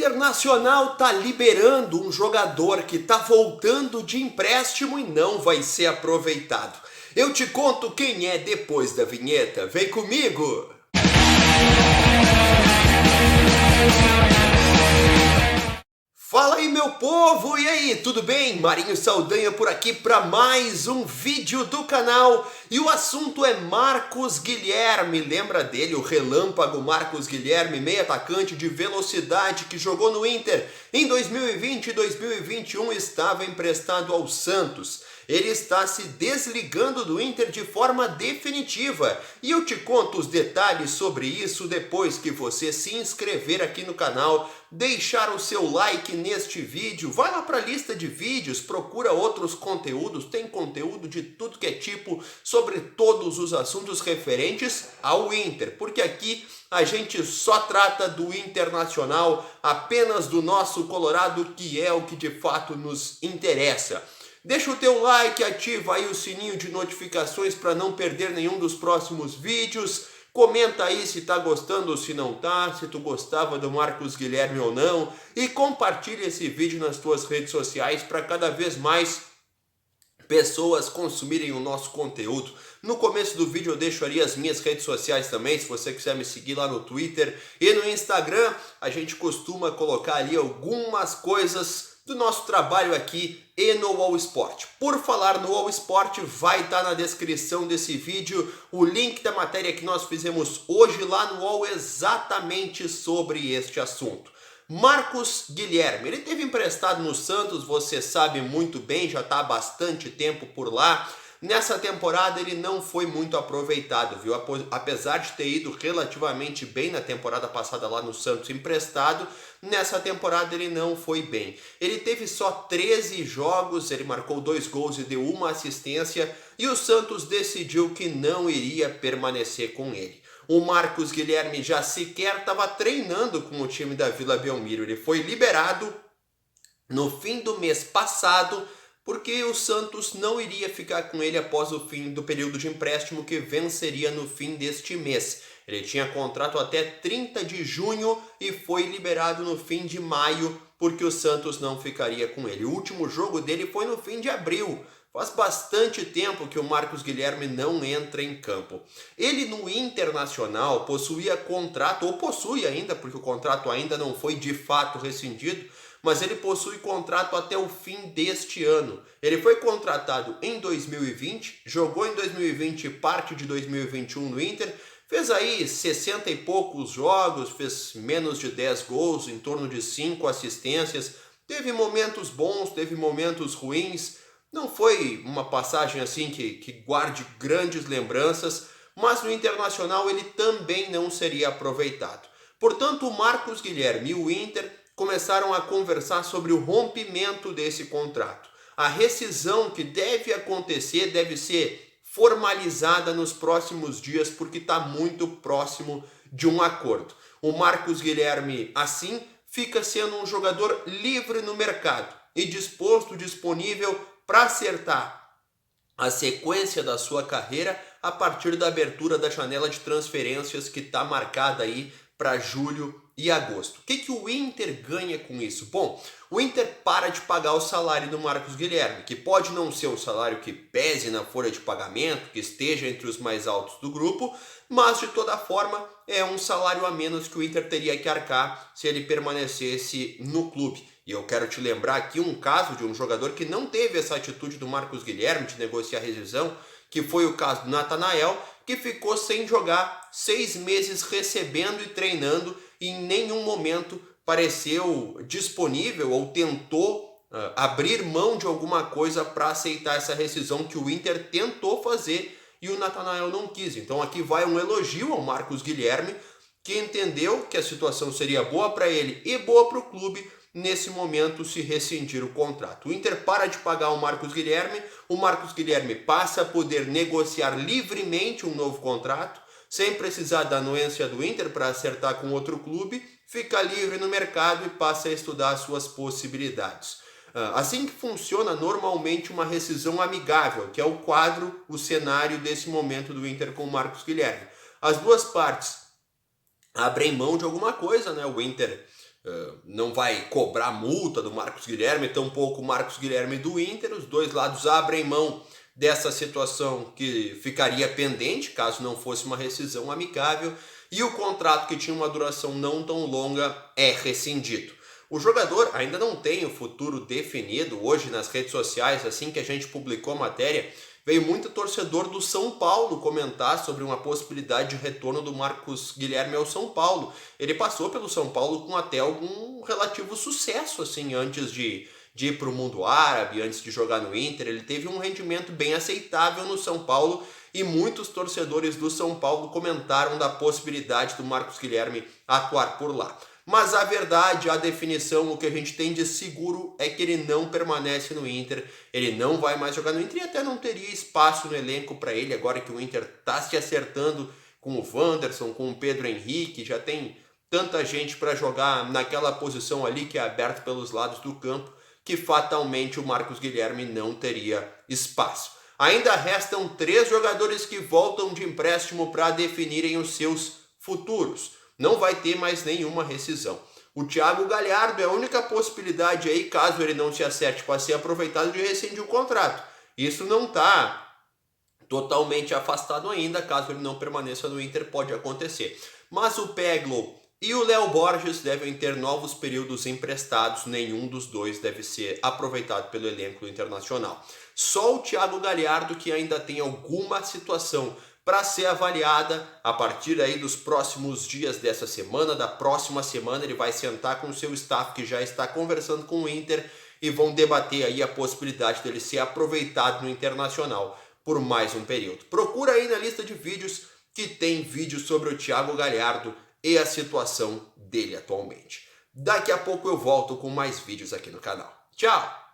Internacional tá liberando um jogador que tá voltando de empréstimo e não vai ser aproveitado. Eu te conto quem é depois da vinheta. Vem comigo! Fala aí, meu povo! E aí, tudo bem? Marinho Saldanha por aqui para mais um vídeo do canal. E o assunto é Marcos Guilherme. Lembra dele, o relâmpago Marcos Guilherme, meio atacante de velocidade que jogou no Inter. Em 2020 e 2021 estava emprestado ao Santos. Ele está se desligando do Inter de forma definitiva. E eu te conto os detalhes sobre isso depois que você se inscrever aqui no canal, deixar o seu like neste vídeo, vai lá para a lista de vídeos, procura outros conteúdos, tem conteúdo de tudo que é tipo sobre todos os assuntos referentes ao Inter, porque aqui a gente só trata do Internacional, apenas do nosso Colorado, que é o que de fato nos interessa. Deixa o teu like, ativa aí o sininho de notificações para não perder nenhum dos próximos vídeos. Comenta aí se tá gostando ou se não tá, se tu gostava do Marcos Guilherme ou não. E compartilha esse vídeo nas tuas redes sociais para cada vez mais pessoas consumirem o nosso conteúdo. No começo do vídeo eu deixo ali as minhas redes sociais também, se você quiser me seguir lá no Twitter e no Instagram. A gente costuma colocar ali algumas coisas do nosso trabalho aqui e no All Sport. Por falar no All Sport, vai estar na descrição desse vídeo o link da matéria que nós fizemos hoje lá no All exatamente sobre este assunto. Marcos Guilherme, ele teve emprestado no Santos, você sabe muito bem, já está há bastante tempo por lá. Nessa temporada ele não foi muito aproveitado, viu? Apesar de ter ido relativamente bem na temporada passada lá no Santos emprestado, nessa temporada ele não foi bem. Ele teve só 13 jogos, ele marcou 2 gols e deu 1 assistência e o Santos decidiu que não iria permanecer com ele. O Marcos Guilherme já sequer estava treinando com o time da Vila Belmiro. Ele foi liberado no fim do mês passado, porque o Santos não iria ficar com ele após o fim do período de empréstimo que venceria no fim deste mês. Ele tinha contrato até 30 de junho e foi liberado no fim de maio, porque o Santos não ficaria com ele. O último jogo dele foi no fim de abril. Faz bastante tempo que o Marcos Guilherme não entra em campo. Ele no Internacional possuía contrato, ou possui ainda, porque o contrato ainda não foi de fato rescindido, mas ele possui contrato até o fim deste ano. Ele foi contratado em 2020, jogou em 2020 parte de 2021 no Inter, fez aí 60 e poucos jogos, fez menos de 10 gols, em torno de 5 assistências, teve momentos bons, teve momentos ruins, não foi uma passagem assim que guarde grandes lembranças, mas no Internacional ele também não seria aproveitado. Portanto, o Marcos Guilherme e o Inter começaram a conversar sobre o rompimento desse contrato. A rescisão que deve acontecer deve ser formalizada nos próximos dias porque está muito próximo de um acordo. O Marcos Guilherme, assim, fica sendo um jogador livre no mercado e disponível para acertar a sequência da sua carreira a partir da abertura da janela de transferências que está marcada aí para julho e agosto. O que o Inter ganha com isso? Bom, o Inter para de pagar o salário do Marcos Guilherme, que pode não ser um salário que pese na folha de pagamento, que esteja entre os mais altos do grupo, mas de toda forma é um salário a menos que o Inter teria que arcar se ele permanecesse no clube. E eu quero te lembrar aqui um caso de um jogador que não teve essa atitude do Marcos Guilherme de negociar a rescisão, que foi o caso do Natanael, que ficou sem jogar 6 meses recebendo e treinando e em nenhum momento pareceu disponível ou tentou abrir mão de alguma coisa para aceitar essa rescisão que o Inter tentou fazer e o Natanael não quis. Então aqui vai um elogio ao Marcos Guilherme, que entendeu que a situação seria boa para ele e boa para o clube nesse momento se rescindir o contrato. O Inter para de pagar o Marcos Guilherme passa a poder negociar livremente um novo contrato, sem precisar da anuência do Inter para acertar com outro clube, fica livre no mercado e passa a estudar as suas possibilidades. Assim que funciona normalmente uma rescisão amigável, que é o quadro, o cenário desse momento do Inter com o Marcos Guilherme. As duas partes abrem mão de alguma coisa, né? O Inter não vai cobrar multa do Marcos Guilherme, tampouco o Marcos Guilherme do Inter. Os dois lados abrem mão dessa situação que ficaria pendente caso não fosse uma rescisão amigável, e o contrato, que tinha uma duração não tão longa, é rescindido. O jogador ainda não tem o futuro definido. Hoje nas redes sociais, assim que a gente publicou a matéria, veio muito torcedor do São Paulo comentar sobre uma possibilidade de retorno do Marcos Guilherme ao São Paulo. Ele passou pelo São Paulo com até algum relativo sucesso, assim, antes de ir para o mundo árabe, antes de jogar no Inter. Ele teve um rendimento bem aceitável no São Paulo, e muitos torcedores do São Paulo comentaram da possibilidade do Marcos Guilherme atuar por lá. Mas a verdade, a definição, o que a gente tem de seguro é que ele não permanece no Inter, ele não vai mais jogar no Inter, e até não teria espaço no elenco para ele, agora que o Inter está se acertando com o Wanderson, com o Pedro Henrique, já tem tanta gente para jogar naquela posição ali que é aberta pelos lados do campo, que fatalmente o Marcos Guilherme não teria espaço. Ainda restam 3 jogadores que voltam de empréstimo para definirem os seus futuros. Não vai ter mais nenhuma rescisão. O Thiago Galhardo é a única possibilidade aí, caso ele não se acerte para ser aproveitado, de rescindir o contrato. Isso não está totalmente afastado ainda, caso ele não permaneça no Inter, pode acontecer. Mas o Peglo e o Léo Borges devem ter novos períodos emprestados, nenhum dos dois deve ser aproveitado pelo elenco do Internacional. Só o Thiago Galhardo que ainda tem alguma situação para ser avaliada a partir aí dos próximos dias dessa semana. Da próxima semana ele vai sentar com o seu staff, que já está conversando com o Inter, e vão debater aí a possibilidade dele ser aproveitado no Internacional por mais um período. Procura aí na lista de vídeos que tem vídeo sobre o Thiago Galhardo e a situação dele atualmente. Daqui a pouco eu volto com mais vídeos aqui no canal. Tchau!